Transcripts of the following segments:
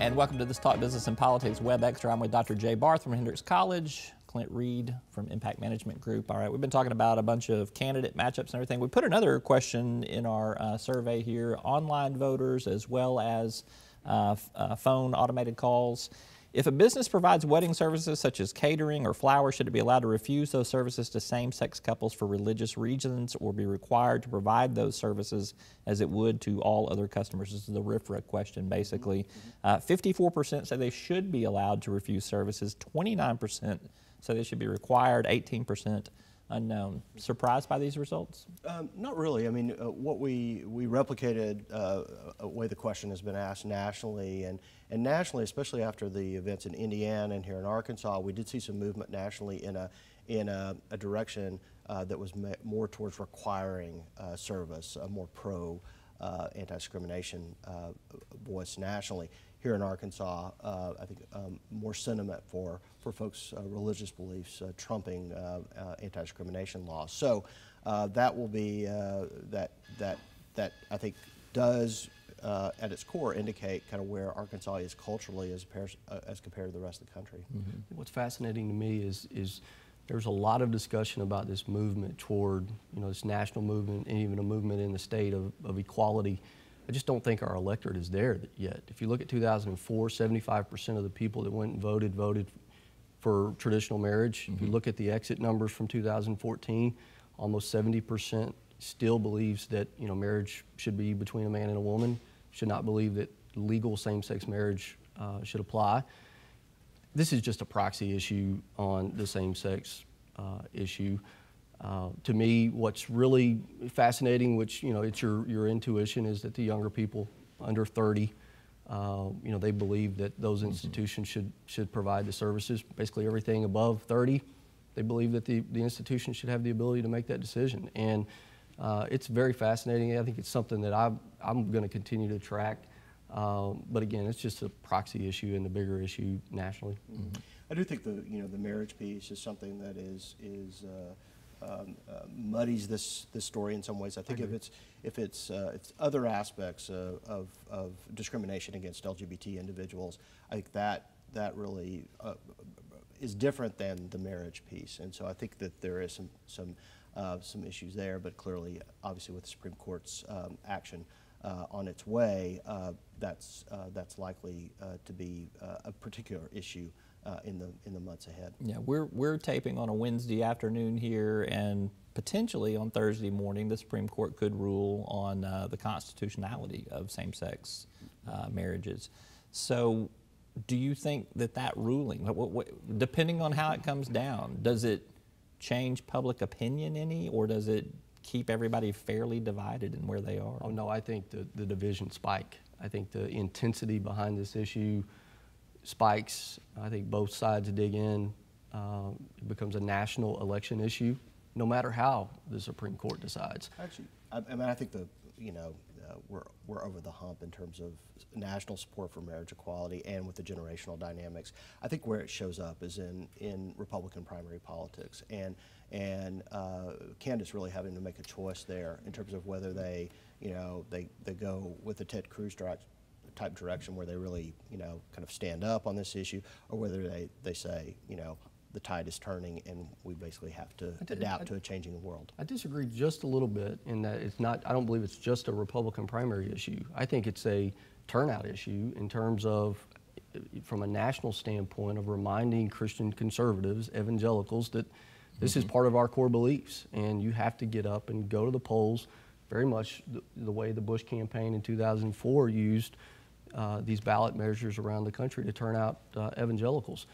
And welcome to this Talk Business and Politics Web Extra. I'm with Dr. J. Barth from Hendrix College, Clint Reed from Impact Management Group. All right, we've been talking about a bunch of candidate matchups and everything. We put another question in our survey here, online voters as well as phone automated calls. If a business provides wedding services such as catering or flowers, should it be allowed to refuse those services to same-sex couples for religious reasons or be required to provide those services as it would to all other customers? This is the RFRA question, basically. 54% say they should be allowed to refuse services. 29% say they should be required. 18% unknown. Surprised by these results? Not really. I mean, what we replicated a way the question has been asked nationally, and nationally, especially after the events in Indiana and here in Arkansas, we did see some movement nationally in a direction that was more towards requiring service, a more pro anti-discrimination voice nationally. Here in Arkansas, I think more sentiment for folks' religious beliefs trumping anti-discrimination laws. So that will be that I think does at its core indicate kind of where Arkansas is culturally as compared to the rest of the country. Mm-hmm. What's fascinating to me is there's a lot of discussion about this movement toward, this national movement and even a movement in the state of equality. I just don't think our electorate is there yet. If you look at 2004, 75% of the people that went and voted for traditional marriage. Mm-hmm. If you look at the exit numbers from 2014, almost 70% still believes that marriage should be between a man and a woman, should not believe that legal same-sex marriage should apply. This is just a proxy issue on the same-sex issue. To me, what's really fascinating, which it's your intuition, is that the younger people under 30, they believe that those institutions should provide the services. Basically, everything above 30, they believe that the institution should have the ability to make that decision. And it's very fascinating. I think it's something that I'm going to continue to track. But again, it's just a proxy issue and the bigger issue nationally. Mm-hmm. I do think the marriage piece is something that muddies this story in some ways. I think if it's other aspects of discrimination against LGBT individuals, I think that really is different than the marriage piece. And so I think that there is some issues there, but clearly, obviously, with the Supreme Court's action on its way, that's likely to be a particular issue in the months ahead. Yeah, we're taping on a Wednesday afternoon here, and potentially on Thursday morning, the Supreme Court could rule on the constitutionality of same-sex marriages. So, do you think that ruling, depending on how it comes down, does it change public opinion any, or does it keep everybody fairly divided in where they are? Oh no, I think the division spike. I think the intensity behind this issue spikes. I think both sides dig in. It becomes a national election issue, no matter how the Supreme Court decides. Actually, I think we're over the hump in terms of national support for marriage equality and with the generational dynamics. I think where it shows up is in Republican primary politics, and candidates really having to make a choice there in terms of whether they go with the Ted Cruz type direction where they really kind of stand up on this issue, or whether they say the tide is turning and we basically have to adapt to a changing world. I disagree just a little bit in that it's not. I don't believe it's just a Republican primary issue. I think it's a turnout issue in terms of, from a national standpoint, of reminding Christian conservatives, evangelicals, that this is part of our core beliefs, and you have to get up and go to the polls, very much the way the Bush campaign in 2004 used these ballot measures around the country to turn out evangelicals.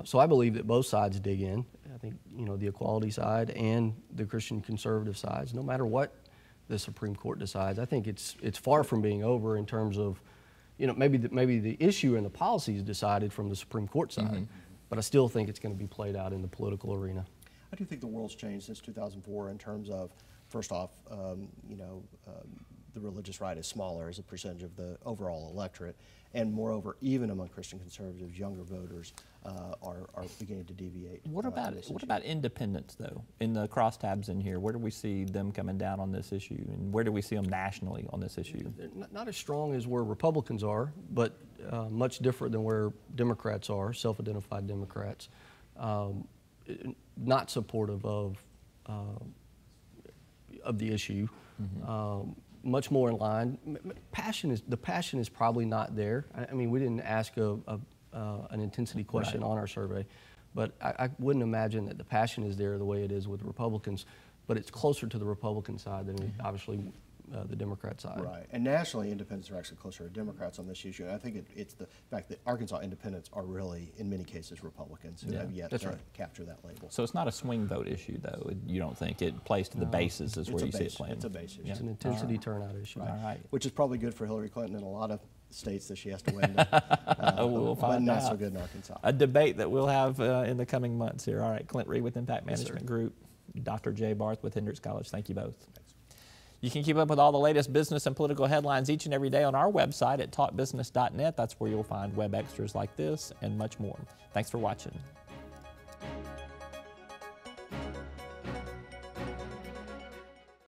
So I believe that both sides dig in. I think the equality side and the Christian conservative sides, no matter what the Supreme Court decides. I think it's far from being over in terms of, maybe the issue and the policy is decided from the Supreme Court side, but I still think it's going to be played out in the political arena. I do think the world's changed since 2004 in terms of, first off, the religious right is smaller as a percentage of the overall electorate, and moreover, even among Christian conservatives, younger voters are beginning to deviate. What about independents, though? In the crosstabs in here, where do we see them coming down on this issue, and where do we see them nationally on this issue? Not as strong as where Republicans are, but much different than where Democrats are, self-identified Democrats, not supportive of the issue. Much more in line. The passion is probably not there. I mean, we didn't ask an intensity question on our survey, but I wouldn't imagine that the passion is there the way it is with Republicans, but it's closer to the Republican side than obviously the Democrat side. Right, and nationally, independents are actually closer to Democrats on this issue. And I think it's the fact that Arkansas independents are really, in many cases, Republicans who have yet to capture that label. So it's not a swing vote issue, though. You don't think it plays to the bases is where you see it playing? It's a base issue. It's an intensity turnout issue. All right. Which is probably good for Hillary Clinton in a lot of states that she has to win. We'll find but out. not so good in Arkansas. A debate that we'll have in the coming months here. All right, Clint Reed with Impact Management Group, Dr. J. Barth with Hendrix College. Thank you both. Thanks. You can keep up with all the latest business and political headlines each and every day on our website at talkbusiness.net. That's where you'll find web extras like this and much more. Thanks for watching.